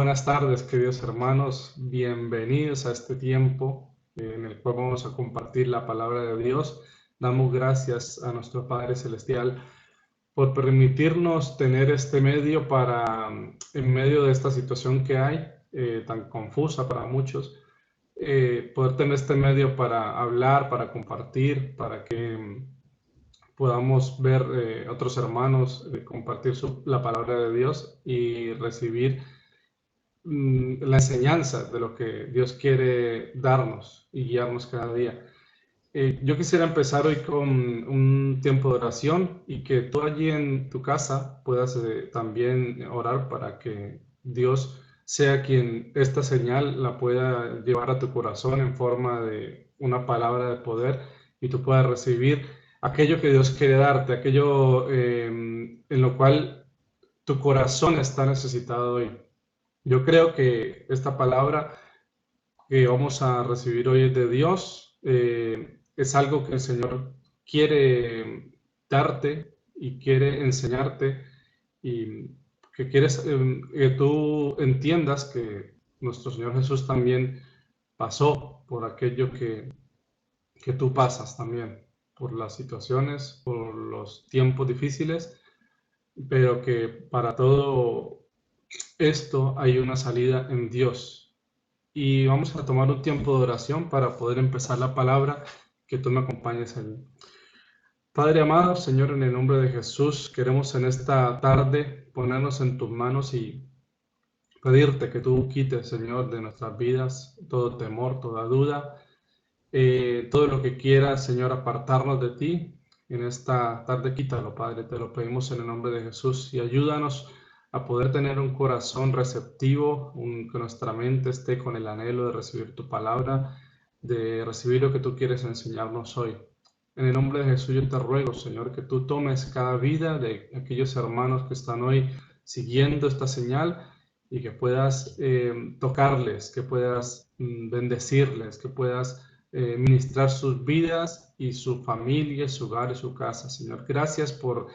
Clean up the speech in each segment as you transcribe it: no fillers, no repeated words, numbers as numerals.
buenas tardes, queridos hermanos. Bienvenidos a este tiempo en el cual vamos a compartir la palabra de Dios. Damos gracias a nuestro Padre Celestial por permitirnos tener este medio para, en medio de esta situación que hay, tan confusa para muchos, poder tener este medio para hablar, para compartir, para que podamos ver otros hermanos, compartir la palabra de Dios y recibir la enseñanza de lo que Dios quiere darnos y guiarnos cada día. Yo quisiera empezar hoy con un tiempo de oración y que tú allí en tu casa puedas también orar para que Dios sea quien esta señal la pueda llevar a tu corazón en forma de una palabra de poder y tú puedas recibir aquello que Dios quiere darte, aquello en lo cual tu corazón está necesitado hoy. Yo creo que esta palabra que vamos a recibir hoy es de Dios. Es algo que el Señor quiere darte y quiere enseñarte y que quieres que tú entiendas que nuestro Señor Jesús también pasó por aquello que tú pasas también, por las situaciones, por los tiempos difíciles, pero que para todo esto hay una salida en Dios. Y vamos a tomar un tiempo de oración para poder empezar la palabra, que tú me acompañes allí. Padre amado, Señor, en el nombre de Jesús, queremos en esta tarde ponernos en tus manos y pedirte que tú quites, Señor, de nuestras vidas todo temor, toda duda, todo lo que quieras, Señor, apartarnos de ti. En esta tarde quítalo, Padre, te lo pedimos en el nombre de Jesús y ayúdanos a poder tener un corazón receptivo, que nuestra mente esté con el anhelo de recibir tu palabra, de recibir lo que tú quieres enseñarnos hoy. En el nombre de Jesús yo te ruego, Señor, que tú tomes cada vida de aquellos hermanos que están hoy siguiendo esta señal y que puedas tocarles, que puedas bendecirles, que puedas ministrar sus vidas y su familia, su hogar y su casa. Señor, gracias por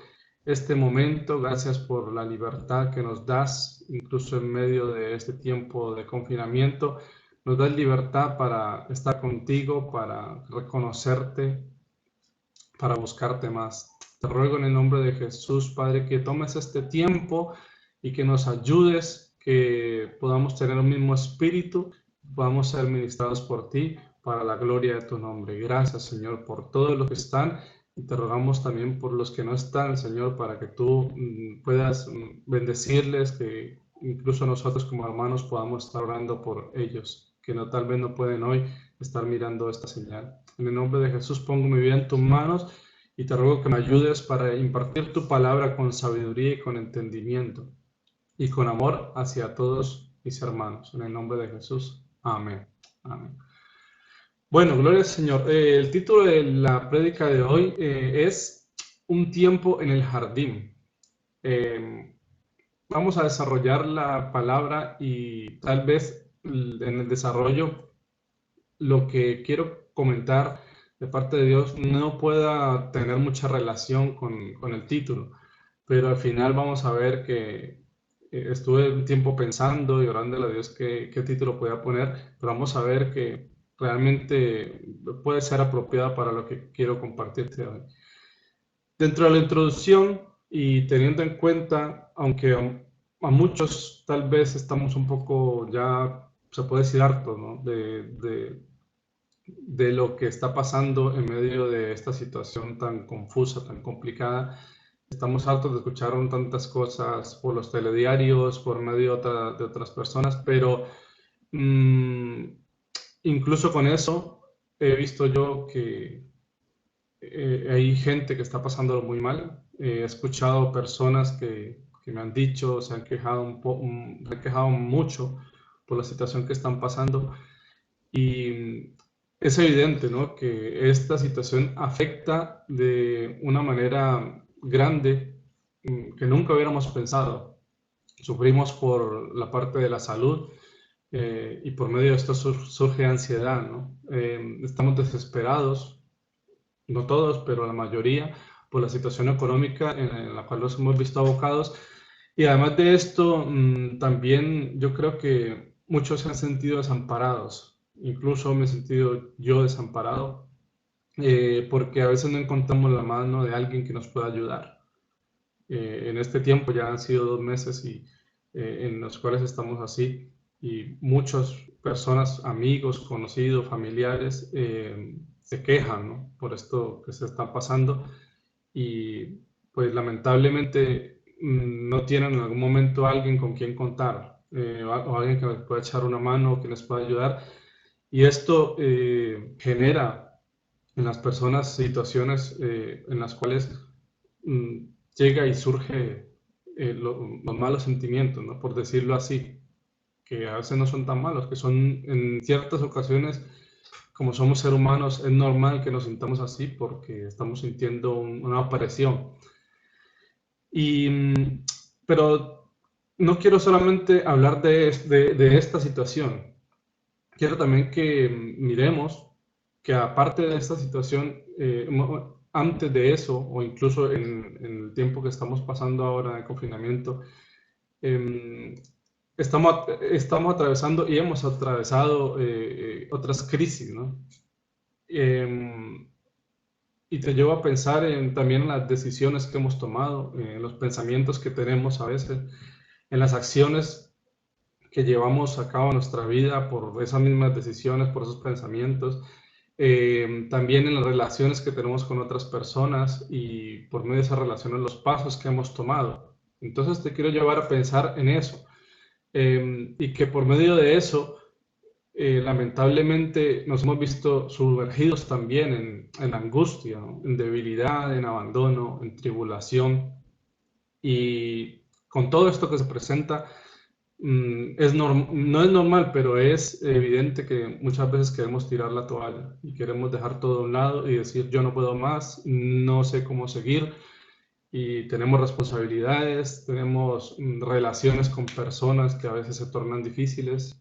este momento, gracias por la libertad que nos das, incluso en medio de este tiempo de confinamiento. Nos das libertad para estar contigo, para reconocerte, para buscarte más. Te ruego en el nombre de Jesús, Padre, que tomes este tiempo y que nos ayudes, que podamos tener un mismo espíritu, podamos ser ministrados por ti para la gloria de tu nombre. Gracias, Señor, por todos los que están y te rogamos también por los que no están, Señor, para que tú puedas bendecirles, que incluso nosotros como hermanos podamos estar orando por ellos, que no tal vez no pueden hoy estar mirando esta señal. En el nombre de Jesús pongo mi vida en tus manos y te ruego que me ayudes para impartir tu palabra con sabiduría y con entendimiento y con amor hacia todos mis hermanos. En el nombre de Jesús. Amén. Amén. Bueno, gloria al Señor. El título de la prédica de hoy es Un tiempo en el jardín. Vamos a desarrollar la palabra y tal vez en el desarrollo lo que quiero comentar de parte de Dios no pueda tener mucha relación con el título, pero al final vamos a ver que estuve un tiempo pensando y orándole a Dios qué título podía poner, pero vamos a ver que realmente puede ser apropiada para lo que quiero compartirte hoy. Dentro de la introducción y teniendo en cuenta, aunque a muchos tal vez estamos un poco ya, se puede decir hartos, ¿no? de lo que está pasando en medio de esta situación tan confusa, tan complicada. Estamos hartos de escuchar tantas cosas por los telediarios, por medio de otras personas, pero incluso con eso he visto yo que hay gente que está pasándolo muy mal. He escuchado personas que me han dicho, se han quejado, se han quejado mucho por la situación que están pasando. Y es evidente, ¿no?, que esta situación afecta de una manera grande que nunca hubiéramos pensado. Sufrimos por la parte de la salud y por medio de esto surge ansiedad, ¿no? Estamos desesperados, no todos, pero la mayoría, por la situación económica en la cual nos hemos visto abocados. Y además de esto, también yo creo que muchos se han sentido desamparados. Incluso me he sentido yo desamparado, porque a veces no encontramos la mano de alguien que nos pueda ayudar. En este tiempo ya han sido 2 meses en los cuales estamos así, y muchas personas, amigos, conocidos, familiares, se quejan, ¿no?, por esto que se está pasando, y pues lamentablemente no tienen en algún momento alguien con quien contar, o alguien que les pueda echar una mano, que les pueda ayudar. Y esto genera en las personas situaciones en las cuales mm, llega y surge los malos sentimientos, ¿no?, por decirlo así, que a veces no son tan malos, que son en ciertas ocasiones, como somos seres humanos, es normal que nos sintamos así porque estamos sintiendo una aparición. Y, pero no quiero solamente hablar de esta situación, quiero también que miremos que aparte de esta situación, antes de eso, o incluso en el tiempo que estamos pasando ahora de confinamiento, em, estamos atravesando y hemos atravesado otras crisis, ¿no? Em, y te llevo a pensar también en las decisiones que hemos tomado, en los pensamientos que tenemos a veces, en las acciones que llevamos a cabo en nuestra vida por esas mismas decisiones, por esos pensamientos, también en las relaciones que tenemos con otras personas y por medio de esas relaciones los pasos que hemos tomado. Entonces te quiero llevar a pensar en eso, y que por medio de eso, lamentablemente nos hemos visto sumergidos también en angustia, ¿no?, en debilidad, en abandono, en tribulación. Y con todo esto que se presenta, no es normal, pero es evidente que muchas veces queremos tirar la toalla y queremos dejar todo a un lado y decir yo no puedo más, no sé cómo seguir, y tenemos responsabilidades, tenemos relaciones con personas que a veces se tornan difíciles,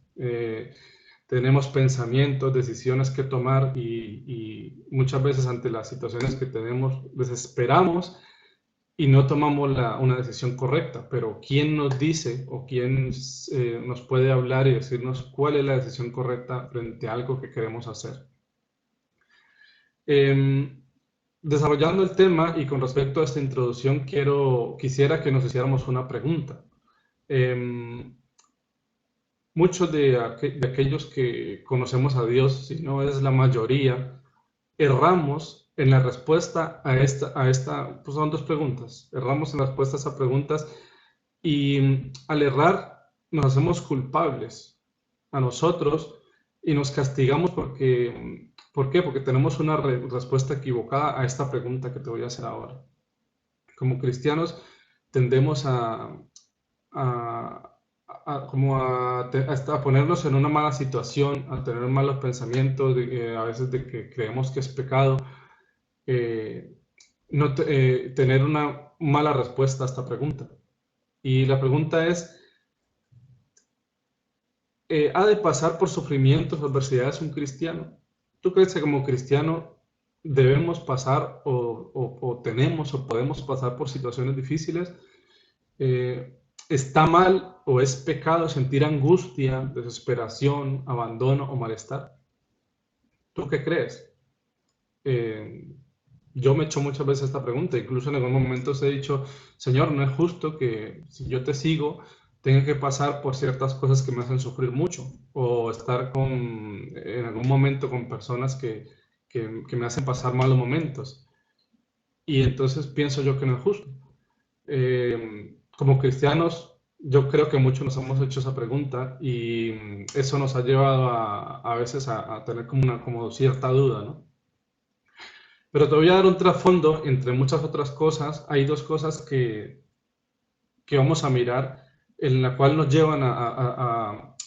tenemos pensamientos, decisiones que tomar, y muchas veces ante las situaciones que tenemos desesperamos y no tomamos una decisión correcta. Pero ¿quién nos dice o quién nos puede hablar y decirnos cuál es la decisión correcta frente a algo que queremos hacer? Em, Desarrollando el tema y con respecto a esta introducción, quisiera que nos hiciéramos una pregunta. Em, Muchos de aquellos que conocemos a Dios, si no es la mayoría, erramos en la respuesta pues son dos preguntas. Erramos en la respuesta a esas preguntas, y al errar nos hacemos culpables a nosotros y nos castigamos ¿por qué? Porque tenemos una respuesta equivocada a esta pregunta que te voy a hacer ahora. Como cristianos tendemos a, a ponernos en una mala situación, a tener malos pensamientos, a veces de que creemos que es pecado, eh, no tener una mala respuesta a esta pregunta. Y la pregunta es, ¿ha de pasar por sufrimientos o adversidades un cristiano? ¿Tú crees que como cristiano debemos pasar o tenemos o podemos pasar por situaciones difíciles? ¿Está mal o es pecado sentir angustia, desesperación, abandono o malestar? ¿Tú qué crees? Eh, yo me he hecho muchas veces esta pregunta, incluso en algún momento he dicho, Señor, no es justo que si yo te sigo tenga que pasar por ciertas cosas que me hacen sufrir mucho, o estar en algún momento con personas que me hacen pasar malos momentos. Y entonces pienso yo que no es justo. Como cristianos, yo creo que muchos nos hemos hecho esa pregunta, y eso nos ha llevado a veces a tener como cierta duda, ¿no? Pero te voy a dar un trasfondo, entre muchas otras cosas. Hay dos cosas que vamos a mirar, en la cual nos llevan a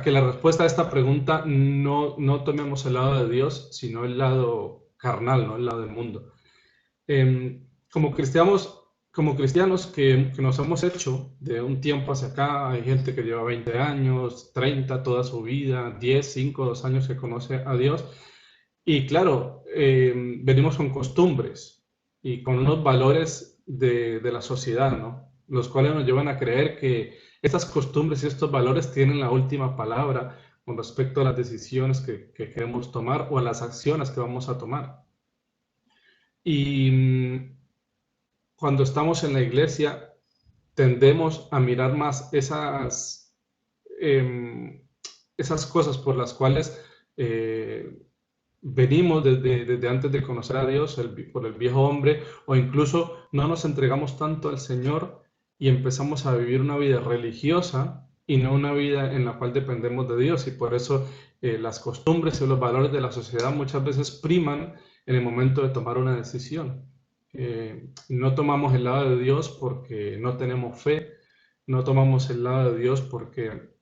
que la respuesta a esta pregunta no tomemos el lado de Dios, sino el lado carnal, ¿no?, el lado del mundo. Como cristianos, que nos hemos hecho de un tiempo hacia acá, hay gente que lleva 20 años, 30, toda su vida, 10, 5, 2 años que conoce a Dios. Y claro, venimos con costumbres y con unos valores de la sociedad, ¿no? los cuales nos llevan a creer que estas costumbres y estos valores tienen la última palabra con respecto a las decisiones que queremos tomar o a las acciones que vamos a tomar. Y cuando estamos en la iglesia, tendemos a mirar más esas cosas por las cuales venimos desde antes de conocer a Dios, por el viejo hombre, o incluso no nos entregamos tanto al Señor y empezamos a vivir una vida religiosa y no una vida en la cual dependemos de Dios. Y por eso las costumbres y los valores de la sociedad muchas veces priman en el momento de tomar una decisión. No tomamos el lado de Dios porque no tenemos fe, no tomamos el lado de Dios porque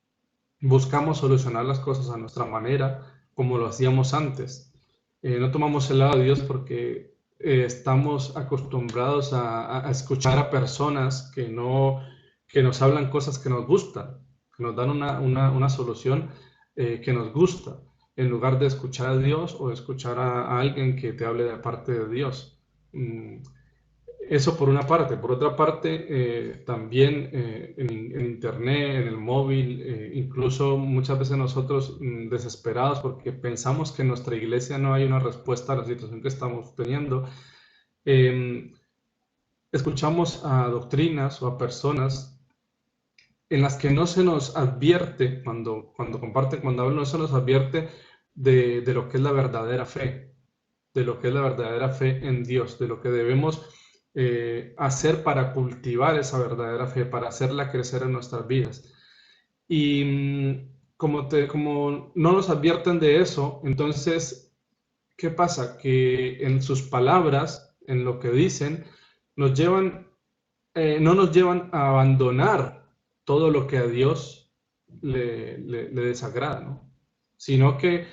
buscamos solucionar las cosas a nuestra manera, como lo hacíamos antes. No tomamos el lado de Dios porque estamos acostumbrados a escuchar a personas que nos hablan cosas que nos gustan, que nos dan una solución que nos gusta, en lugar de escuchar a Dios o escuchar a alguien que te hable de parte de Dios. Eso por una parte. Por otra parte, también en internet, en el móvil, incluso muchas veces nosotros desesperados porque pensamos que en nuestra iglesia no hay una respuesta a la situación que estamos teniendo, escuchamos a doctrinas o a personas en las que no se nos advierte, cuando comparten, cuando hablan, no se nos advierte de lo que es la verdadera fe, de lo que es la verdadera fe en Dios, de lo que debemos hacer para cultivar esa verdadera fe, para hacerla crecer en nuestras vidas. Y como no nos advierten de eso, entonces, ¿qué pasa? Que en sus palabras, en lo que dicen, no nos llevan a abandonar todo lo que a Dios le desagrada, ¿no? Sino que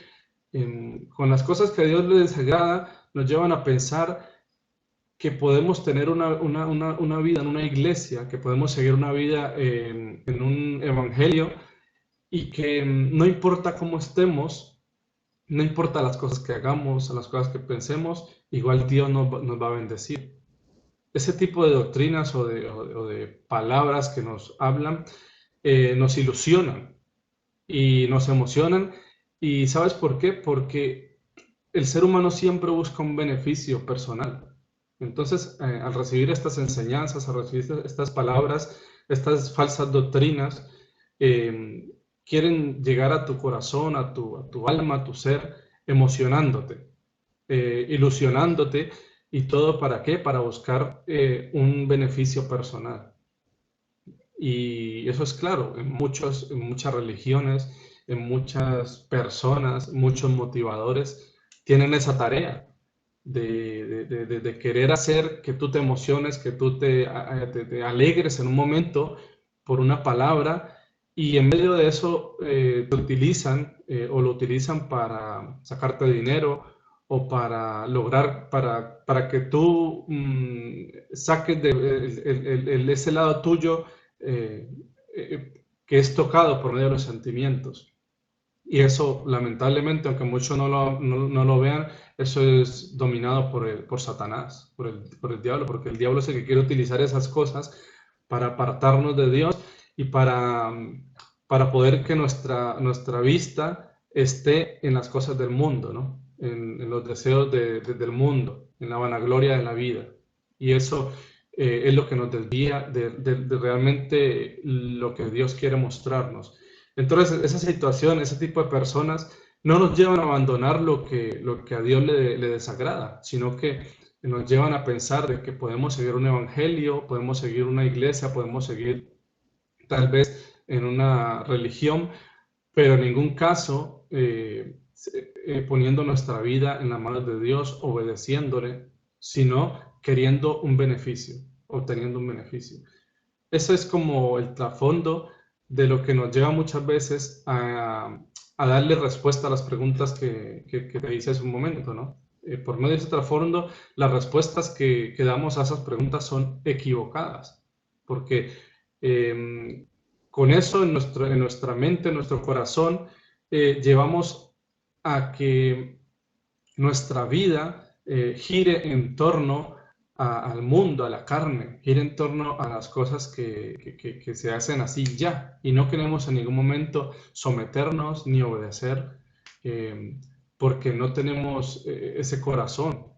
con las cosas que a Dios le desagrada, nos llevan a pensar que podemos tener una vida en una iglesia, que podemos seguir una vida en un evangelio y que no importa cómo estemos, no importa las cosas que hagamos, las cosas que pensemos, igual Dios nos va a bendecir. Ese tipo de doctrinas o de palabras que nos hablan nos ilusionan y nos emocionan. ¿Y sabes por qué? Porque el ser humano siempre busca un beneficio personal. Entonces, al recibir estas enseñanzas, al recibir estas palabras, estas falsas doctrinas, quieren llegar a tu corazón, a tu alma, a tu ser, emocionándote, ilusionándote, y todo ¿para qué? Para buscar un beneficio personal. Y eso es claro, en muchas religiones, en muchas personas, muchos motivadores tienen esa tarea de querer hacer que tú te emociones, que tú te alegres en un momento por una palabra, y en medio de eso te utilizan o lo utilizan para sacarte dinero o para lograr, para que tú saques ese lado tuyo que es tocado por medio de los sentimientos. Y eso, lamentablemente, aunque muchos no lo vean, eso es dominado por Satanás, por el diablo, porque el diablo es el que quiere utilizar esas cosas para apartarnos de Dios y para poder que nuestra vista esté en las cosas del mundo, ¿no? En los deseos del mundo, en la vanagloria de la vida. Y eso es lo que nos desvía de realmente lo que Dios quiere mostrarnos. Entonces, esa situación, ese tipo de personas no nos llevan a abandonar lo que a Dios le desagrada, sino que nos llevan a pensar de que podemos seguir un evangelio, podemos seguir una iglesia, podemos seguir tal vez en una religión, pero en ningún caso poniendo nuestra vida en las manos de Dios, obedeciéndole, sino queriendo un beneficio, obteniendo un beneficio. Eso es como el trasfondo de lo que nos lleva muchas veces a darle respuesta a las preguntas que te hice hace un momento, ¿no? Por medio de ese trasfondo, las respuestas que damos a esas preguntas son equivocadas, porque con eso en nuestra mente, en nuestro corazón, llevamos a que nuestra vida gire en torno al mundo, a la carne, gira en torno a las cosas que se hacen así ya. Y no queremos en ningún momento someternos ni obedecer, eh, porque no tenemos ese corazón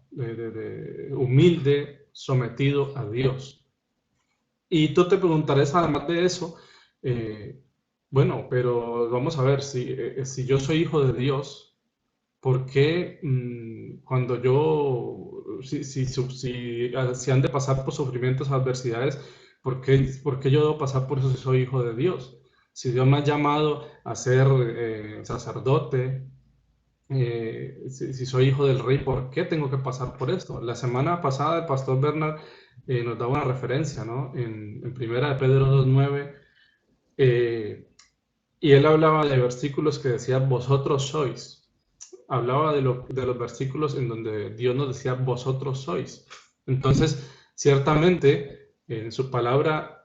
humilde, sometido a Dios. Y tú te preguntarás, además de eso, eh, bueno, pero vamos a ver, si yo soy hijo de Dios, ¿por qué cuando si han de pasar por sufrimientos, adversidades, ¿por qué yo debo pasar por eso si soy hijo de Dios? Si Dios me ha llamado a ser sacerdote, si soy hijo del rey, ¿por qué tengo que pasar por esto? La semana pasada el pastor Bernard nos daba una referencia, ¿no? En Primera de Pedro 2:9, eh, y él hablaba de versículos que decían, vosotros sois. Hablaba de los versículos en donde Dios nos decía, vosotros sois. Entonces, ciertamente, en su palabra,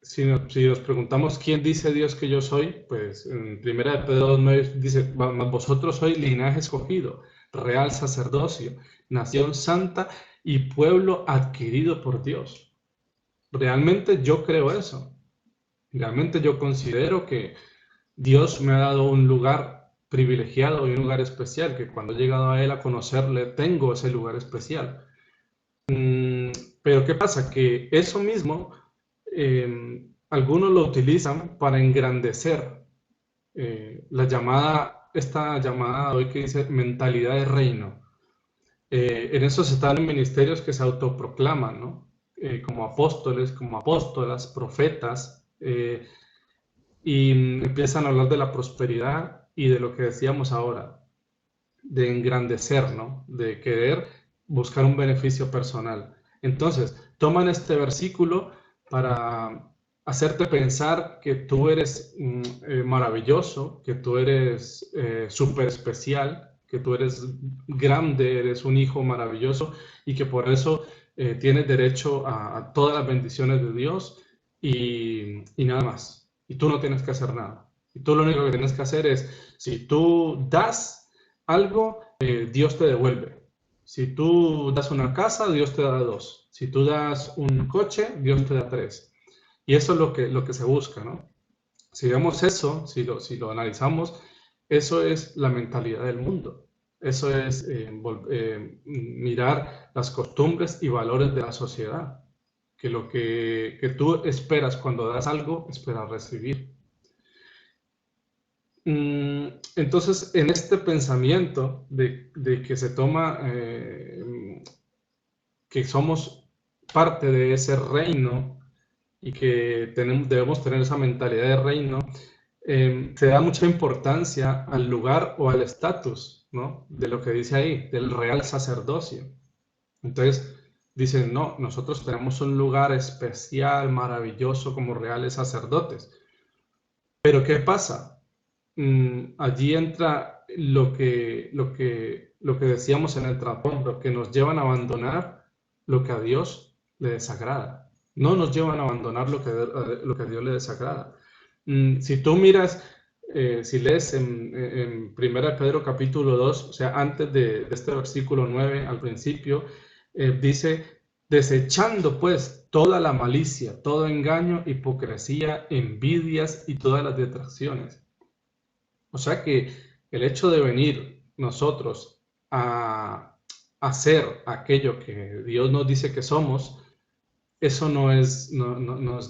si nos preguntamos quién dice Dios que yo soy, pues en Primera de Pedro 2:9 dice, mas vosotros sois linaje escogido, real sacerdocio, nación santa y pueblo adquirido por Dios. Realmente yo creo eso. Realmente yo considero que Dios me ha dado un lugar privilegiado y un lugar especial, que cuando he llegado a Él a conocerle, tengo ese lugar especial. Pero ¿qué pasa? Que eso mismo algunos lo utilizan para engrandecer esta llamada hoy que dice mentalidad de reino. En eso se están en ministerios que se autoproclaman, ¿no? Como apóstoles, como apóstolas, profetas, y empiezan a hablar de la prosperidad y de lo que decíamos ahora, de engrandecer, ¿no? De querer buscar un beneficio personal. Entonces, toman este versículo para hacerte pensar que tú eres maravilloso, que tú eres súper especial, que tú eres grande, eres un hijo maravilloso y que por eso tienes derecho a todas las bendiciones de Dios y nada más. Y tú no tienes que hacer nada. Y tú lo único que tienes que hacer es, si tú das algo, Dios te devuelve. Si tú das una casa, Dios te da dos. Si tú das un coche, Dios te da tres. Y eso es lo que se busca, ¿no? Si vemos eso, si lo analizamos, eso es la mentalidad del mundo. Eso es mirar las costumbres y valores de la sociedad. Que lo que tú esperas cuando das algo, esperas recibir. Entonces, en este pensamiento de que se toma, que somos parte de ese reino y que debemos tener esa mentalidad de reino, se da mucha importancia al lugar o al estatus, ¿no? De lo que dice ahí, del real sacerdocio. Entonces, dicen, no, nosotros tenemos un lugar especial, maravilloso como reales sacerdotes. Pero ¿qué pasa? Allí entra lo que decíamos en el trasfondo, que nos llevan a abandonar lo que a Dios le desagrada. No nos llevan a abandonar lo que a Dios le desagrada. Si tú miras, si lees en 1 Pedro capítulo 2, o sea, antes de este versículo 9, al principio, dice, desechando pues toda la malicia, todo engaño, hipocresía, envidias y todas las detracciones. O sea que el hecho de venir nosotros a hacer aquello que Dios nos dice que somos, eso no es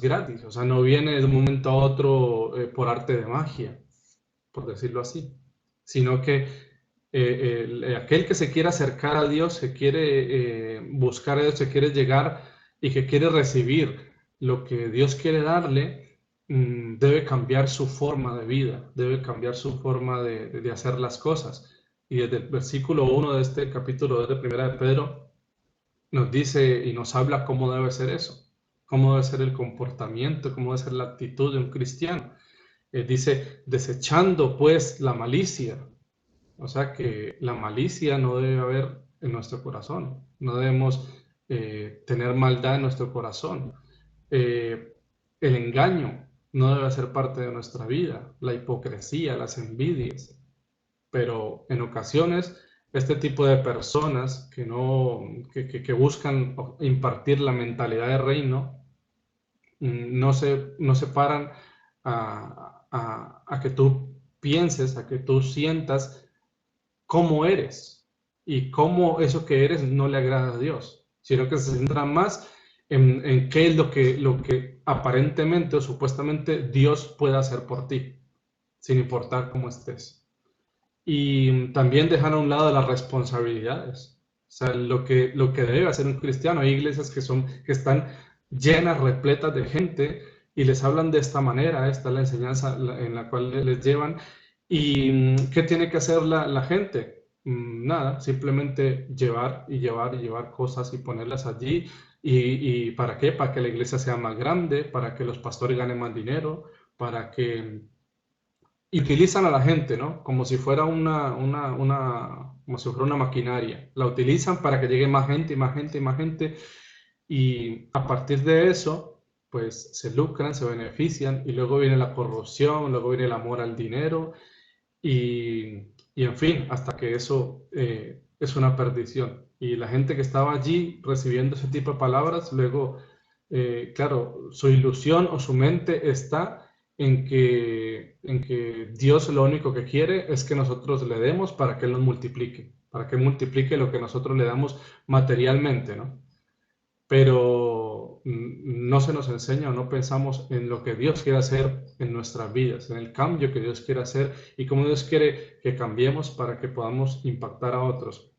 gratis, o sea, no viene de un momento a otro por arte de magia, por decirlo así, sino que aquel que se quiere acercar a Dios, se quiere buscar a Dios, se quiere llegar y que quiere recibir lo que Dios quiere darle, debe cambiar su forma de vida, debe cambiar su forma de hacer las cosas. Y desde el versículo 1 de este capítulo 2 de Primera de Pedro nos dice y nos habla cómo debe ser eso, cómo debe ser el comportamiento, cómo debe ser la actitud de un cristiano. Dice, desechando pues la malicia, o sea que la malicia no debe haber en nuestro corazón, no debemos tener maldad en nuestro corazón. El engaño no debe ser parte de nuestra vida, la hipocresía, las envidias, pero en ocasiones este tipo de personas que, no, que buscan impartir la mentalidad de reino, no se paran a que tú pienses, a que tú sientas cómo eres y cómo eso que eres no le agrada a Dios, sino que se centra más en qué es lo que aparentemente o supuestamente Dios puede hacer por ti, sin importar cómo estés. Y también dejar a un lado las responsabilidades. O sea, lo que debe hacer un cristiano. Hay iglesias que están llenas, repletas de gente y les hablan de esta manera. Esta es la enseñanza en la cual les llevan. ¿Y qué tiene que hacer la gente? Nada, simplemente llevar y llevar y llevar cosas y ponerlas allí. ¿Y para qué? Para que la iglesia sea más grande, para que los pastores ganen más dinero, para que y utilizan a la gente, ¿no? Como si fuera como si fuera una maquinaria. La utilizan para que llegue más gente y más gente y más gente. Y a partir de eso, pues se lucran, se benefician y luego viene la corrupción, luego viene el amor al dinero y en fin, hasta que eso es una perdición. Y la gente que estaba allí recibiendo ese tipo de palabras, luego, claro, su ilusión o su mente está en que Dios lo único que quiere es que nosotros le demos para que Él nos multiplique, para que Él multiplique lo que nosotros le damos materialmente, ¿no? Pero no se nos enseña o no pensamos en lo que Dios quiere hacer en nuestras vidas, en el cambio que Dios quiere hacer y cómo Dios quiere que cambiemos para que podamos impactar a otros.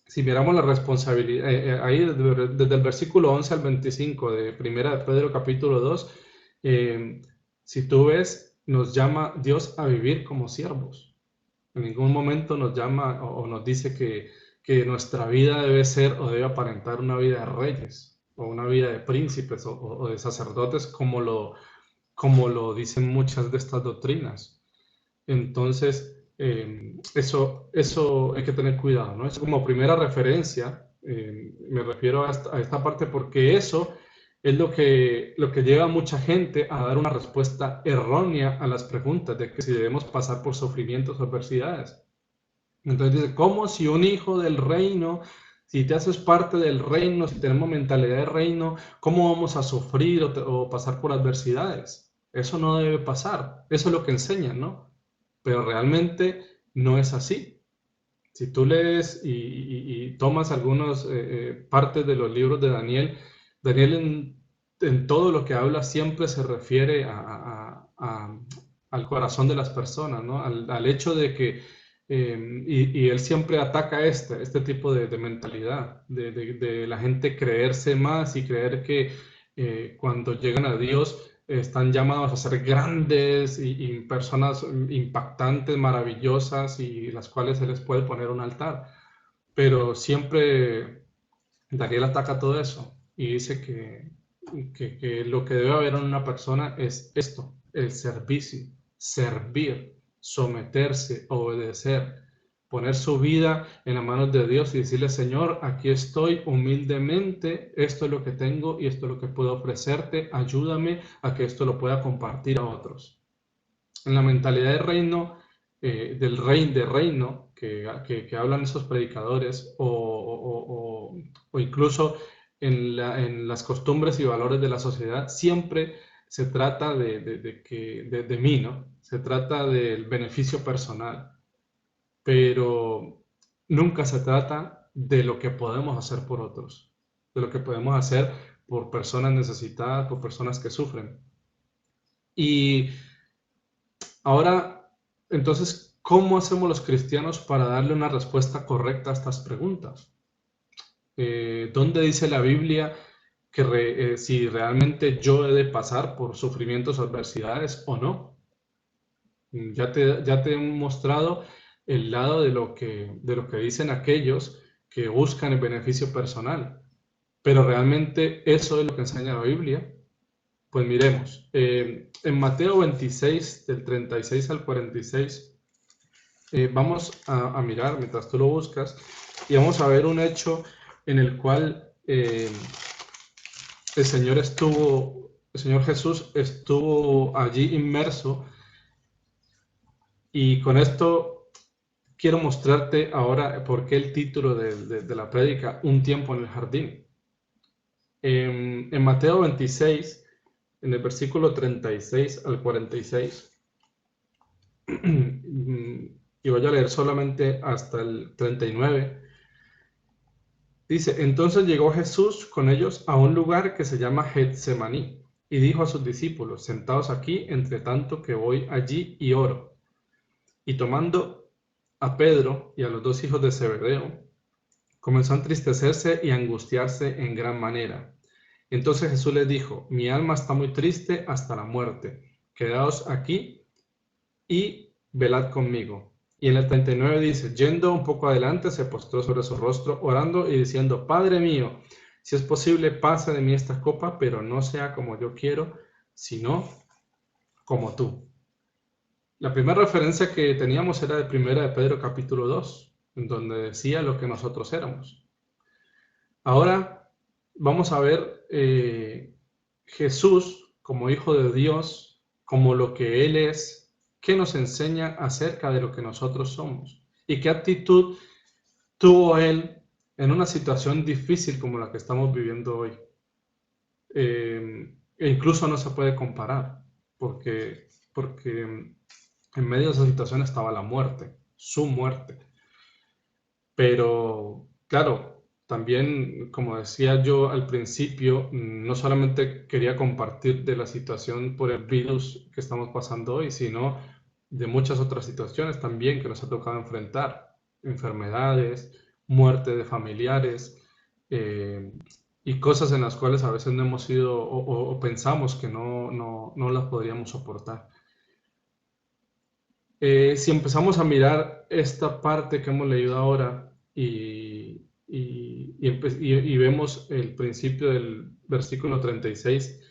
Si miramos la responsabilidad, ahí desde el versículo 11 al 25 de Primera de Pedro capítulo 2, si tú ves, nos llama Dios a vivir como siervos. En ningún momento nos llama o nos dice que nuestra vida debe ser o debe aparentar una vida de reyes o una vida de príncipes o de sacerdotes como lo dicen muchas de estas doctrinas. Entonces, eso hay que tener cuidado, ¿no? Es como primera referencia, me refiero a esta parte porque eso es lo que lleva a mucha gente a dar una respuesta errónea a las preguntas de que si debemos pasar por sufrimientos o adversidades. Entonces dice, ¿cómo si un hijo del reino, si te haces parte del reino, si tenemos mentalidad de reino, cómo vamos a sufrir o pasar por adversidades? Eso no debe pasar, eso es lo que enseñan, ¿no? Pero realmente no es así. Si tú lees y tomas algunas partes de los libros de Daniel, Daniel en todo lo que habla siempre se refiere al corazón de las personas, ¿no? Al hecho de que, y él siempre ataca este tipo de mentalidad, de la gente creerse más y creer que cuando llegan a Dios están llamados a ser grandes y personas impactantes, maravillosas y las cuales se les puede poner un altar. Pero siempre Daniel ataca todo eso y dice que lo que debe haber en una persona es esto, el servicio, servir, someterse, obedecer, poner su vida en las manos de Dios y decirle, Señor, aquí estoy humildemente, esto es lo que tengo y esto es lo que puedo ofrecerte, ayúdame a que esto lo pueda compartir a otros. En la mentalidad de reino, de reino que hablan esos predicadores o incluso en las costumbres y valores de la sociedad, siempre se trata de mí, ¿no? Se trata del beneficio personal, pero nunca se trata de lo que podemos hacer por otros, de lo que podemos hacer por personas necesitadas, por personas que sufren. Y ahora, entonces, ¿cómo hacemos los cristianos para darle una respuesta correcta a estas preguntas? ¿Dónde dice la Biblia que si realmente yo he de pasar por sufrimientos o adversidades o no? Ya te he mostrado el lado de lo que dicen aquellos que buscan el beneficio personal, pero realmente eso es lo que enseña la Biblia. Pues miremos, en Mateo 26, del 36 al 46, vamos a mirar mientras tú lo buscas y vamos a ver un hecho en el cual el Señor Jesús estuvo allí inmerso y con esto quiero mostrarte ahora por qué el título de la prédica, Un tiempo en el jardín. En Mateo 26, en el versículo 36 al 46, y voy a leer solamente hasta el 39, dice: Entonces llegó Jesús con ellos a un lugar que se llama Getsemaní, y dijo a sus discípulos: Sentaos aquí, entre tanto que voy allí y oro. Y tomando a Pedro y a los dos hijos de Zebedeo, comenzó a entristecerse y a angustiarse en gran manera. Entonces Jesús les dijo: Mi alma está muy triste hasta la muerte. Quedaos aquí y velad conmigo. Y en el 39 dice: Yendo un poco adelante, se postró sobre su rostro, orando y diciendo: Padre mío, si es posible, pase de mí esta copa, pero no sea como yo quiero, sino como tú. La primera referencia que teníamos era de 1 de Pedro capítulo 2, en donde decía lo que nosotros éramos. Ahora vamos a ver Jesús como Hijo de Dios, como lo que Él es, qué nos enseña acerca de lo que nosotros somos y qué actitud tuvo Él en una situación difícil como la que estamos viviendo hoy. E incluso no se puede comparar, porque en medio de esa situación estaba la muerte, su muerte. Pero, claro, también, como decía yo al principio, no solamente quería compartir de la situación por el virus que estamos pasando hoy, sino de muchas otras situaciones también que nos ha tocado enfrentar: enfermedades, muerte de familiares, y cosas en las cuales a veces no hemos ido o pensamos que no las podríamos soportar. Si empezamos a mirar esta parte que hemos leído ahora y vemos el principio del versículo 36,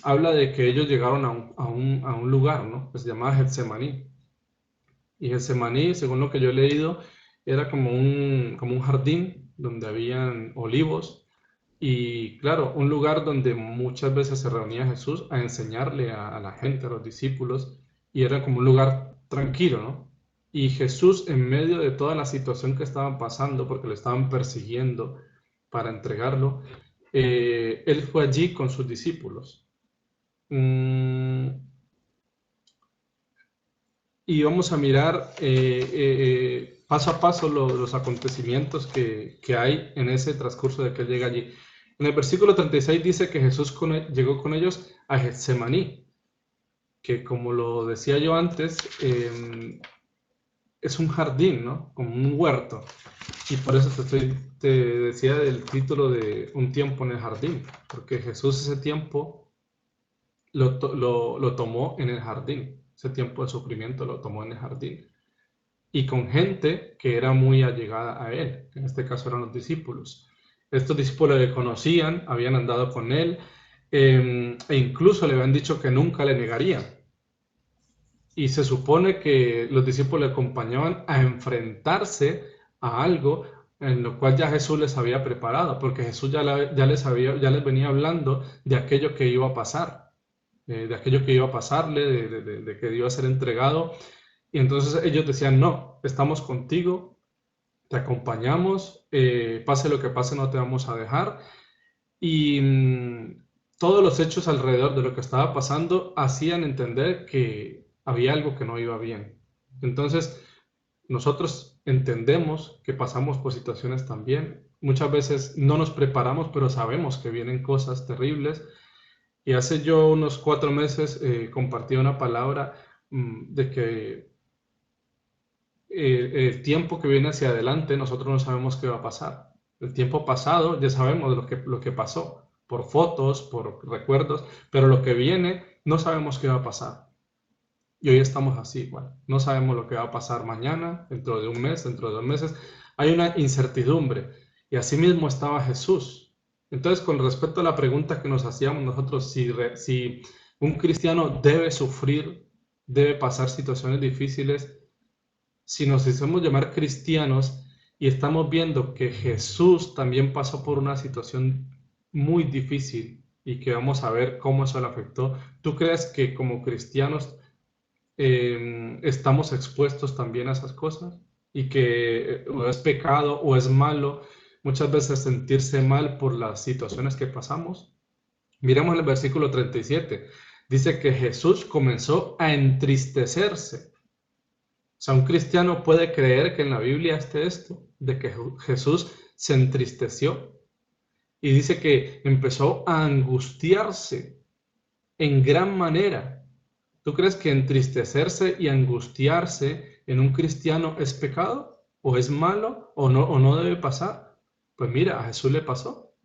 habla de que ellos llegaron a un lugar, ¿no?, que se llamaba Getsemaní. Y Getsemaní, según lo que yo he leído, era como un jardín donde habían olivos y, claro, un lugar donde muchas veces se reunía Jesús a enseñarle a la gente, a los discípulos, y era como un lugar tranquilo, ¿no? Y Jesús, en medio de toda la situación que estaban pasando, porque le estaban persiguiendo para entregarlo, él fue allí con sus discípulos. Y vamos a mirar paso a paso los acontecimientos que hay en ese transcurso de que él llega allí. En el versículo 36 dice que Jesús llegó con ellos a Getsemaní, que, como lo decía yo antes, es un jardín, ¿no?, como un huerto. Y por eso te decía del título de Un tiempo en el jardín, porque Jesús ese tiempo lo tomó en el jardín. Ese tiempo de sufrimiento lo tomó en el jardín. Y con gente que era muy allegada a él, en este caso eran los discípulos. Estos discípulos le conocían, habían andado con él, e incluso le habían dicho que nunca le negarían. Y se supone que los discípulos le acompañaban a enfrentarse a algo en lo cual ya Jesús les había preparado, porque Jesús ya les venía hablando de aquello que iba a pasar, de aquello que iba a pasarle, de que iba a ser entregado. Y entonces ellos decían: no, estamos contigo, te acompañamos, pase lo que pase, no te vamos a dejar. Y todos los hechos alrededor de lo que estaba pasando hacían entender que había algo que no iba bien. Entonces, nosotros entendemos que pasamos por situaciones también. Muchas veces no nos preparamos, pero sabemos que vienen cosas terribles. Y hace yo unos 4 meses compartí una palabra de que el tiempo que viene hacia adelante nosotros no sabemos qué va a pasar. El tiempo pasado ya sabemos lo que pasó, por fotos, por recuerdos, pero lo que viene no sabemos qué va a pasar. Y hoy estamos así igual. No sabemos lo que va a pasar mañana, dentro de un mes, dentro de 2 meses. Hay una incertidumbre. Y así mismo estaba Jesús. Entonces, con respecto a la pregunta que nos hacíamos nosotros, si un cristiano debe sufrir, debe pasar situaciones difíciles, si nos hacemos llamar cristianos y estamos viendo que Jesús también pasó por una situación muy difícil y que vamos a ver cómo eso le afectó, ¿tú crees que como cristianos estamos expuestos también a esas cosas y que o es pecado o es malo muchas veces sentirse mal por las situaciones que pasamos. Miremos el versículo 37. Dice que Jesús comenzó a entristecerse. O sea, un cristiano puede creer que en la Biblia esté esto, de que Jesús se entristeció. Y dice que empezó a angustiarse en gran manera. ¿Tú crees que entristecerse y angustiarse en un cristiano es pecado? ¿O es malo? ¿O no debe pasar? Pues mira, a Jesús le pasó.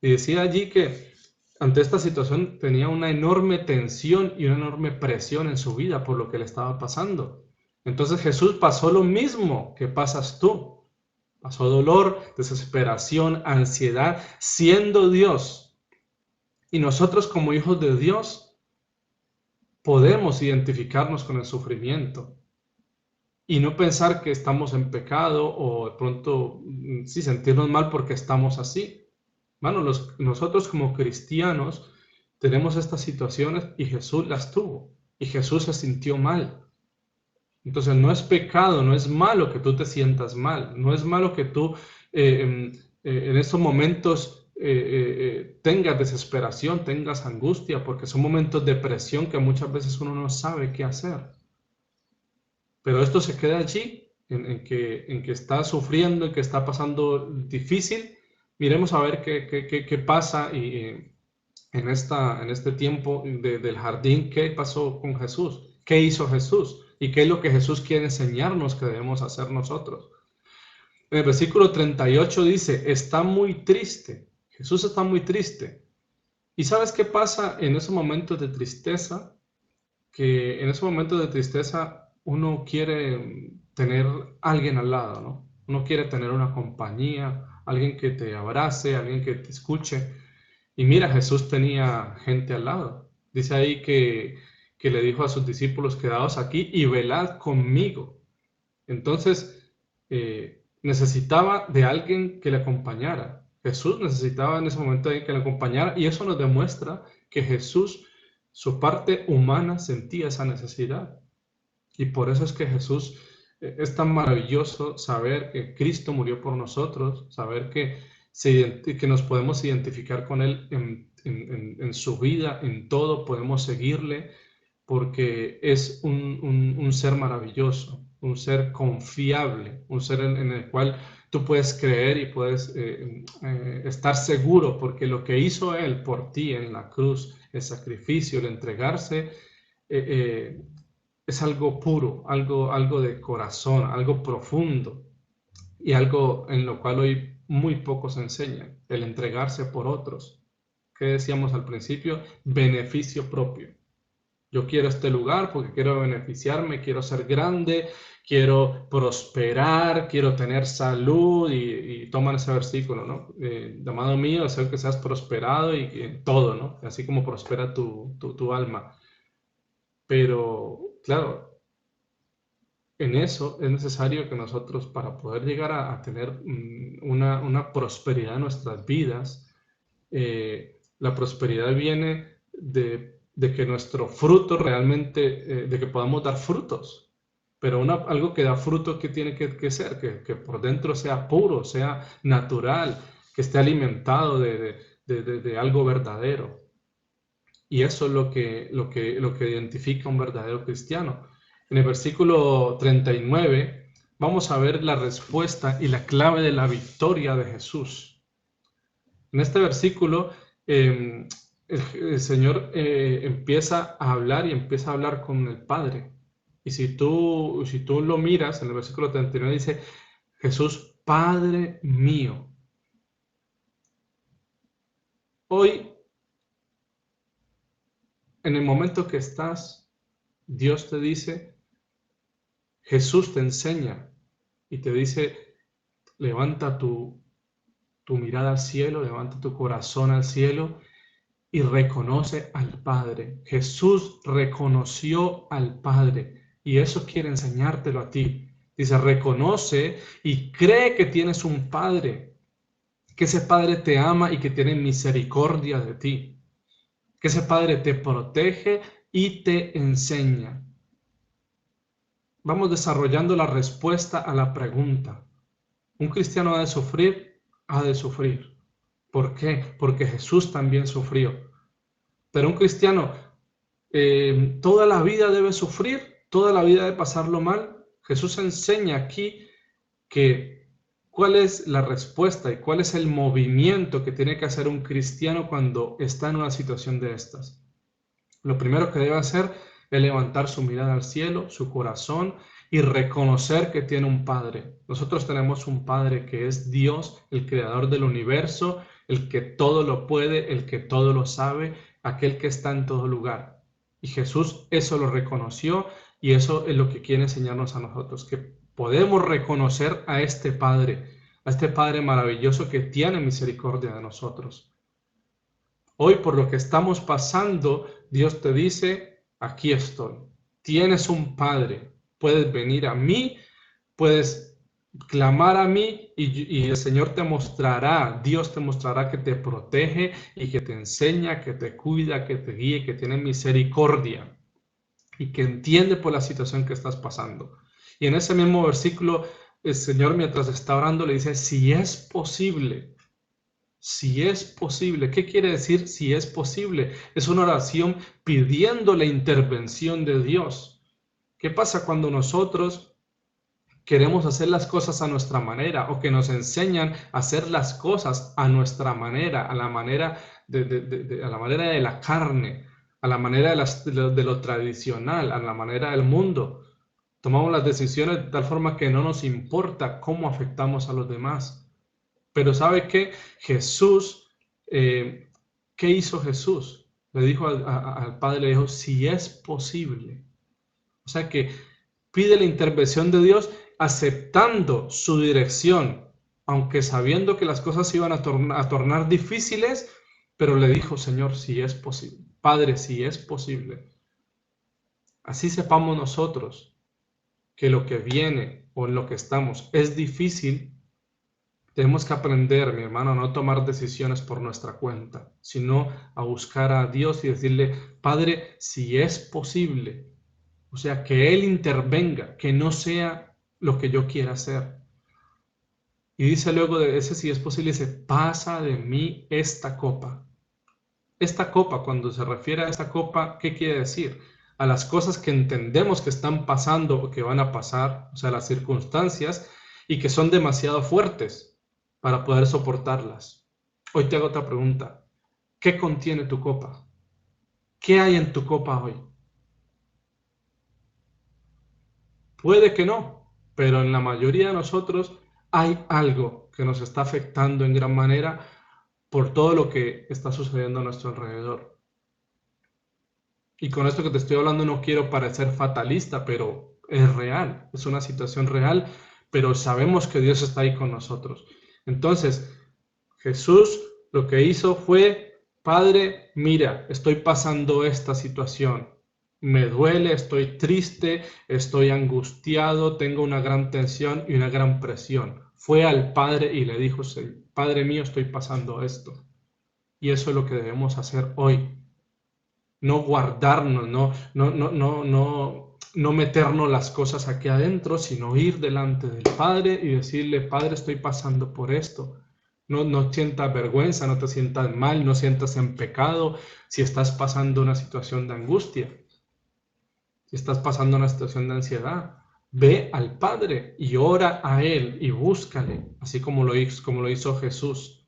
Y decía allí que ante esta situación tenía una enorme tensión y una enorme presión en su vida por lo que le estaba pasando. Entonces Jesús pasó lo mismo que pasas tú. Pasó dolor, desesperación, ansiedad, siendo Dios. Y nosotros como hijos de Dios podemos identificarnos con el sufrimiento y no pensar que estamos en pecado o de pronto sí sentirnos mal porque estamos así. Bueno, nosotros como cristianos tenemos estas situaciones y Jesús las tuvo y Jesús se sintió mal. Entonces no es pecado, no es malo que tú te sientas mal, no es malo que tú en estos momentos tengas desesperación, tengas angustia, porque son momentos de presión que muchas veces uno no sabe qué hacer. Pero esto se queda allí, en que está sufriendo, en que está pasando difícil. Miremos a ver qué pasa en este tiempo del jardín, qué pasó con Jesús, qué hizo Jesús y qué es lo que Jesús quiere enseñarnos que debemos hacer nosotros. En el versículo 38 dice, está muy triste, Jesús está muy triste. ¿Y sabes qué pasa en esos momentos de tristeza? Que en esos momentos de tristeza uno quiere tener a alguien al lado, ¿no? Uno quiere tener una compañía, alguien que te abrace, alguien que te escuche. Y mira, Jesús tenía gente al lado. Dice ahí que le dijo a sus discípulos, quedaos aquí y velad conmigo. Entonces, necesitaba de alguien que le acompañara. Jesús necesitaba en ese momento de alguien que le acompañara y eso nos demuestra que Jesús, su parte humana, sentía esa necesidad. Y por eso es que Jesús es tan maravilloso saber que Cristo murió por nosotros, saber que nos podemos identificar con Él en su vida, en todo, podemos seguirle, porque es un ser maravilloso, un ser confiable, un ser en el cual tú puedes creer y puedes estar seguro, porque lo que hizo Él por ti en la cruz, el sacrificio, el entregarse, es algo puro, algo de corazón, algo profundo y algo en lo cual hoy muy pocos enseñan, el entregarse por otros. ¿Qué decíamos al principio? Beneficio propio. Yo quiero este lugar porque quiero beneficiarme, quiero ser grande, quiero prosperar, quiero tener salud y toman ese versículo, ¿no? Amado mío, deseo que seas prosperado y en todo, ¿no? Así como prospera tu alma. Pero, claro, en eso es necesario que nosotros, para poder llegar a tener una prosperidad en nuestras vidas, la prosperidad viene de que nuestro fruto realmente, de que podamos dar frutos. Pero algo que da fruto, ¿qué tiene que ser? Que por dentro sea puro, sea natural, que esté alimentado de algo verdadero. Y eso es lo que identifica un verdadero cristiano. En el versículo 39 vamos a ver la respuesta y la clave de la victoria de Jesús. En este versículo el Señor empieza a hablar y empieza a hablar con el Padre. Y si tú lo miras, en el versículo 39 dice, Jesús, Padre mío. Hoy, en el momento que estás, Dios te dice, Jesús te enseña y te dice, levanta tu mirada al cielo, levanta tu corazón al cielo y reconoce al Padre. Jesús reconoció al Padre y eso quiere enseñártelo a ti. Dice, reconoce y cree que tienes un Padre, que ese Padre te ama y que tiene misericordia de ti, que ese Padre te protege y te enseña. vamos desarrollando la respuesta a la pregunta. ¿Un cristiano ha de sufrir? Ha de sufrir. ¿Por qué? Porque Jesús también sufrió. Pero un cristiano, ¿toda la vida debe sufrir? ¿Toda la vida debe pasarlo mal? Jesús enseña aquí que cuál es la respuesta y cuál es el movimiento que tiene que hacer un cristiano cuando está en una situación de estas. Lo primero que debe hacer es levantar su mirada al cielo, su corazón, y reconocer que tiene un Padre. Nosotros tenemos un Padre que es Dios, el creador del universo, el que todo lo puede, el que todo lo sabe, aquel que está en todo lugar. Y Jesús eso lo reconoció, y eso es lo que quiere enseñarnos a nosotros, que podemos reconocer a este Padre maravilloso que tiene misericordia de nosotros. Hoy, por lo que estamos pasando, Dios te dice, aquí estoy. Tienes un Padre. Puedes venir a mí, puedes clamar a mí y el Señor te mostrará, Dios te mostrará que te protege y que te enseña, que te cuida, que te guíe, que tiene misericordia y que entiende por la situación que estás pasando. Y en ese mismo versículo, el Señor, mientras está orando, le dice, si es posible. Si es posible. ¿Qué quiere decir si es posible? Es una oración pidiendo la intervención de Dios. ¿Qué pasa cuando nosotros queremos hacer las cosas a nuestra manera o que nos enseñan a hacer las cosas a nuestra manera, a la manera a la manera de la carne, a la manera de lo tradicional, a la manera del mundo? Tomamos las decisiones de tal forma que no nos importa cómo afectamos a los demás. Pero ¿sabe qué? Jesús, ¿qué hizo Jesús? Le dijo al Padre, le dijo, si es posible. O sea que pide la intervención de Dios aceptando su dirección, aunque sabiendo que las cosas iban a tornar difíciles, pero le dijo, Señor, si es posible. Padre, si es posible. Así sepamos nosotros que lo que viene o en lo que estamos es difícil. Tenemos que aprender, mi hermano, a no tomar decisiones por nuestra cuenta, sino a buscar a Dios y decirle, Padre, si es posible, o sea, que Él intervenga, que no sea lo que yo quiera hacer. Y dice luego de ese, si es posible, dice, pasa de mí esta copa. Esta copa, cuando se refiere a esta copa, ¿qué quiere decir? A las cosas que entendemos que están pasando o que van a pasar, o sea, las circunstancias, y que son demasiado fuertes para poder soportarlas. Hoy te hago otra pregunta. ¿Qué contiene tu copa? ¿Qué hay en tu copa hoy? Puede que no, pero en la mayoría de nosotros hay algo que nos está afectando en gran manera por todo lo que está sucediendo a nuestro alrededor. Y con esto que te estoy hablando no quiero parecer fatalista, pero es real, es una situación real, pero sabemos que Dios está ahí con nosotros. Entonces, Jesús lo que hizo fue, Padre, mira, estoy pasando esta situación. Me duele, estoy triste, estoy angustiado, tengo una gran tensión y una gran presión. Fue al Padre y le dijo, Padre mío, estoy pasando esto. Y eso es lo que debemos hacer hoy. No guardarnos, no meternos las cosas aquí adentro, sino ir delante del Padre y decirle, Padre, estoy pasando por esto. No sientas vergüenza, no te sientas mal, no sientas en pecado si estás pasando una situación de angustia, si estás pasando una situación de ansiedad. Ve al Padre y ora a Él y búscale, así como lo hizo Jesús.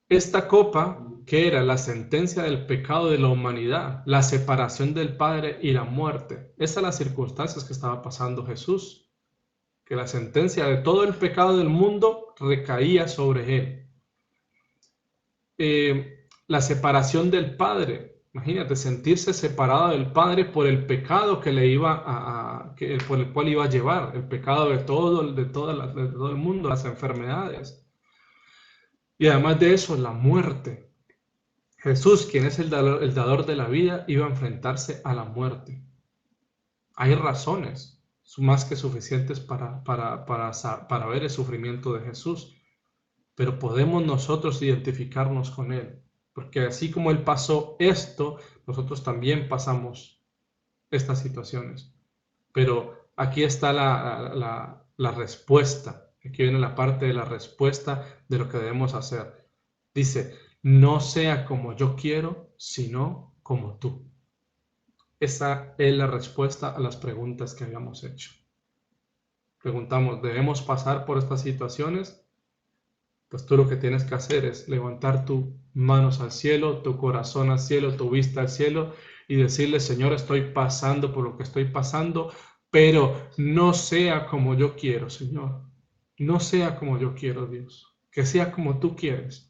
Esta copa, que era la sentencia del pecado de la humanidad, la separación del Padre y la muerte. Esas son las circunstancias que estaba pasando Jesús, que la sentencia de todo el pecado del mundo recaía sobre él. La separación del Padre, imagínate, sentirse separado del Padre por el pecado que le iba por el cual iba a llevar, el pecado de todo el mundo, las enfermedades. Y además de eso, la muerte. Jesús, quien es el dador de la vida, iba a enfrentarse a la muerte. Hay razones más que suficientes para ver el sufrimiento de Jesús, pero podemos nosotros identificarnos con Él, porque así como Él pasó esto, nosotros también pasamos estas situaciones. Pero aquí está la respuesta. Aquí viene la parte de la respuesta de lo que debemos hacer. Dice, no sea como yo quiero, sino como tú. Esa es la respuesta a las preguntas que habíamos hecho. Preguntamos, ¿debemos pasar por estas situaciones? Pues tú lo que tienes que hacer es levantar tus manos al cielo, tu corazón al cielo, tu vista al cielo y decirle, Señor, estoy pasando por lo que estoy pasando, pero no sea como yo quiero, Señor. No sea como yo quiero, Dios. Que sea como tú quieres.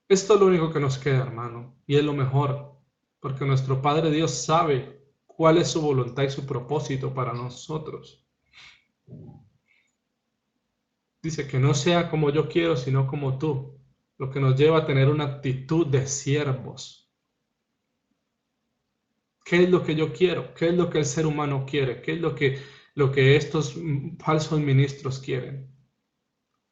Esto es lo único que nos queda, hermano, y es lo mejor, porque nuestro Padre Dios sabe cuál es su voluntad y su propósito para nosotros. Dice que no sea como yo quiero, sino como tú, lo que nos lleva a tener una actitud de siervos. ¿Qué es lo que yo quiero? ¿Qué es lo que el ser humano quiere? ¿Qué es lo que estos falsos ministros quieren?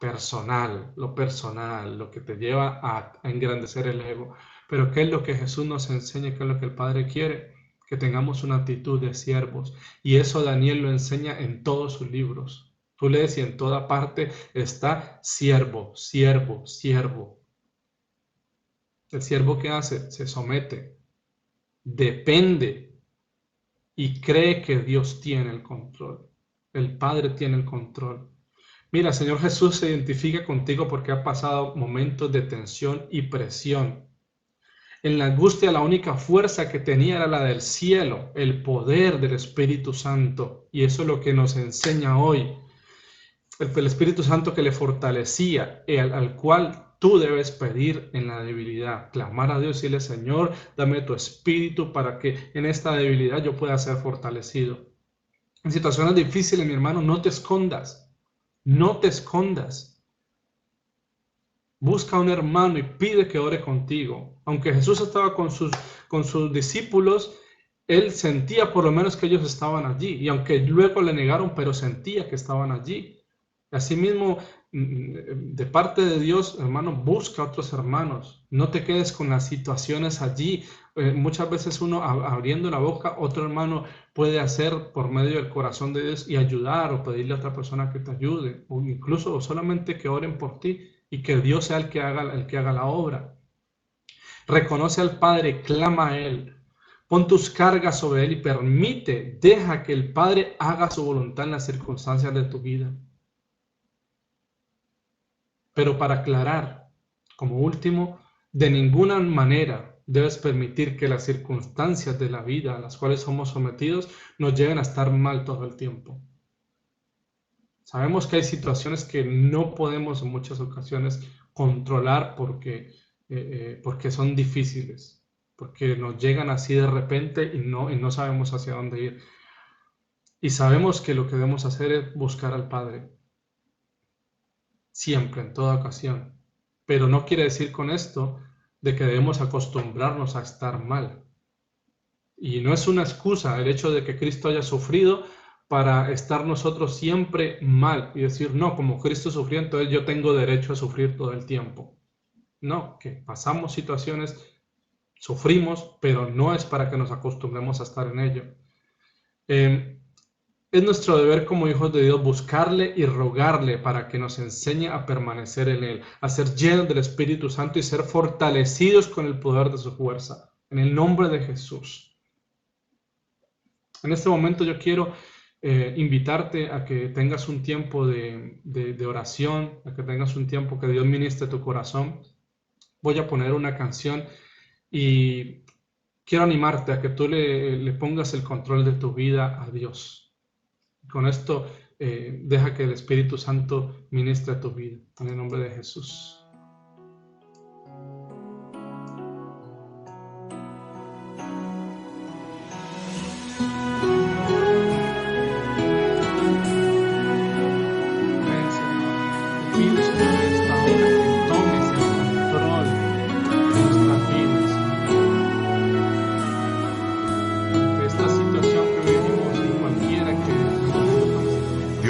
Lo personal, lo que te lleva a engrandecer el ego. Pero ¿qué es lo que Jesús nos enseña? ¿Qué es lo que el Padre quiere? Que tengamos una actitud de siervos. Y eso Daniel lo enseña en todos sus libros. Tú lees y en toda parte está siervo, siervo, siervo. El siervo ¿qué hace? Se somete, depende y cree que Dios tiene el control. El Padre tiene el control. Mira, Señor Jesús se identifica contigo porque ha pasado momentos de tensión y presión. En la angustia la única fuerza que tenía era la del cielo, el poder del Espíritu Santo. Y eso es lo que nos enseña hoy. El Espíritu Santo que le fortalecía, al cual tú debes pedir en la debilidad. Clamar a Dios y decirle, Señor, dame tu Espíritu para que en esta debilidad yo pueda ser fortalecido. En situaciones difíciles, mi hermano, no te escondas. No te escondas. Busca a un hermano y pide que ore contigo. Aunque Jesús estaba con sus discípulos, él sentía por lo menos que ellos estaban allí. Y aunque luego le negaron, pero sentía que estaban allí. Asimismo, de parte de Dios, hermano, busca a otros hermanos. No te quedes con las situaciones allí. Muchas veces uno abriendo la boca, otro hermano puede hacer por medio del corazón de Dios y ayudar o pedirle a otra persona que te ayude. O incluso solamente que oren por ti y que Dios sea el que haga la obra. Reconoce al Padre, clama a Él. Pon tus cargas sobre Él y deja que el Padre haga su voluntad en las circunstancias de tu vida. Pero para aclarar, como último, de ninguna manera debes permitir que las circunstancias de la vida a las cuales somos sometidos nos lleven a estar mal todo el tiempo. Sabemos que hay situaciones que no podemos en muchas ocasiones controlar porque son difíciles, porque nos llegan así de repente y no sabemos hacia dónde ir. Y sabemos que lo que debemos hacer es buscar al Padre. Siempre, en toda ocasión. Pero no quiere decir con esto de que debemos acostumbrarnos a estar mal. Y no es una excusa el hecho de que Cristo haya sufrido para estar nosotros siempre mal y decir, no, como Cristo sufrió, entonces yo tengo derecho a sufrir todo el tiempo. No, que pasamos situaciones, sufrimos, pero no es para que nos acostumbremos a estar en ello. Es nuestro deber como hijos de Dios buscarle y rogarle para que nos enseñe a permanecer en Él, a ser llenos del Espíritu Santo y ser fortalecidos con el poder de su fuerza. En el nombre de Jesús. En este momento yo quiero invitarte a que tengas un tiempo de oración, a que tengas un tiempo que Dios ministre tu corazón. Voy a poner una canción y quiero animarte a que tú le pongas el control de tu vida a Dios. Con esto, deja que el Espíritu Santo ministre a tu vida. En el nombre de Jesús.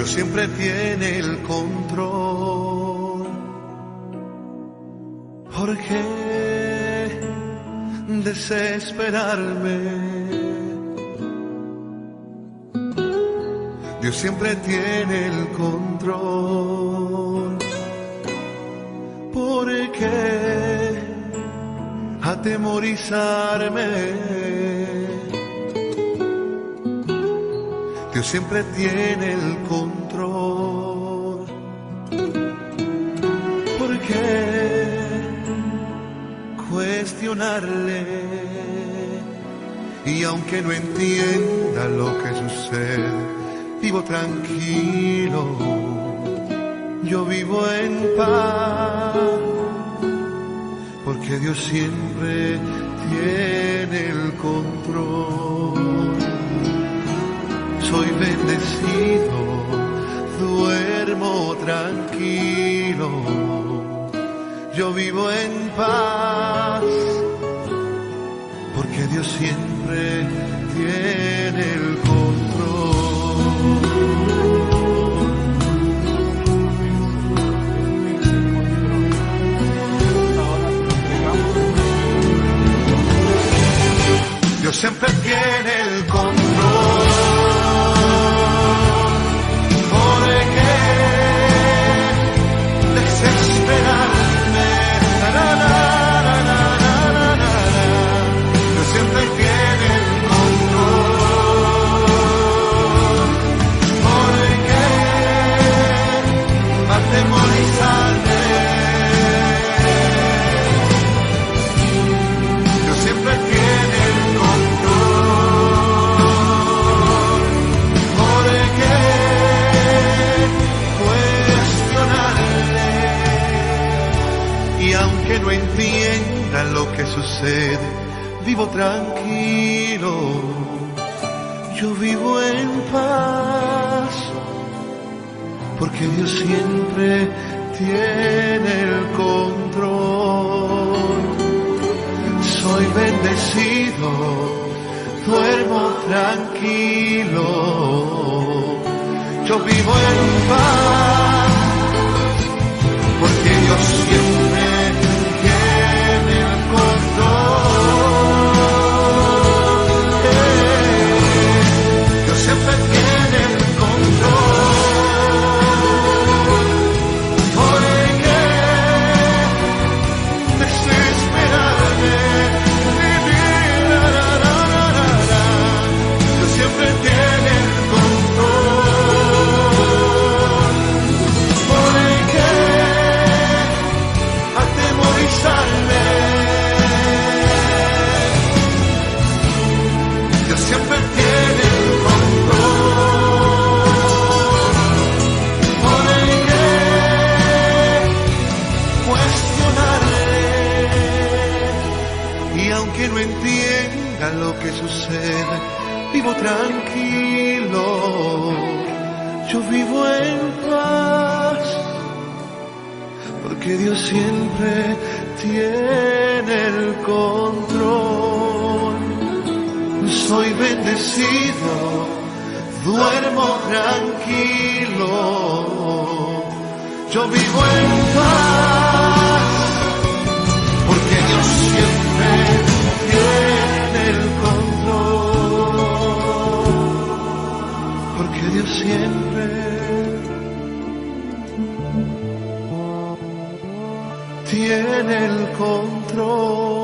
Siempre tiene el control, porque desesperarme. Dios siempre tiene el control. ¿Por qué atemorizarme? Dios siempre tiene el control. ¿Por qué cuestionarle? Y aunque no entienda lo que sucede, vivo tranquilo, yo vivo en paz, porque Dios siempre tiene el control. Soy bendecido, duermo tranquilo, yo vivo en paz, porque Dios siempre tiene el control. Dios siempre tiene el control. ¿Por qué desesperarme? Dios siempre tiene el control. ¿Por qué atemorizarme? Dios siempre tiene el control. ¿Por qué cuestionarle? Y aunque no entienda lo que sucede, vivo tranquilo, yo vivo en paz, porque Dios siempre tiene el control. Soy bendecido, duermo tranquilo, yo vivo en paz, porque Dios siempre tiene el control. Dios siempre tiene el control. ¿Por qué desesperarme? Dios siempre tiene el control. ¿Por qué atemorizarme? Dios siempre tiene el control. ¿Por qué cuestionarle? Y aunque no entienda lo que sucede, vivo tranquilo, yo vivo en paz, porque Dios siempre tiene el control. Soy bendecido, duermo tranquilo, yo vivo en paz, porque Dios siempre tiene el control, porque Dios siempre tiene el control.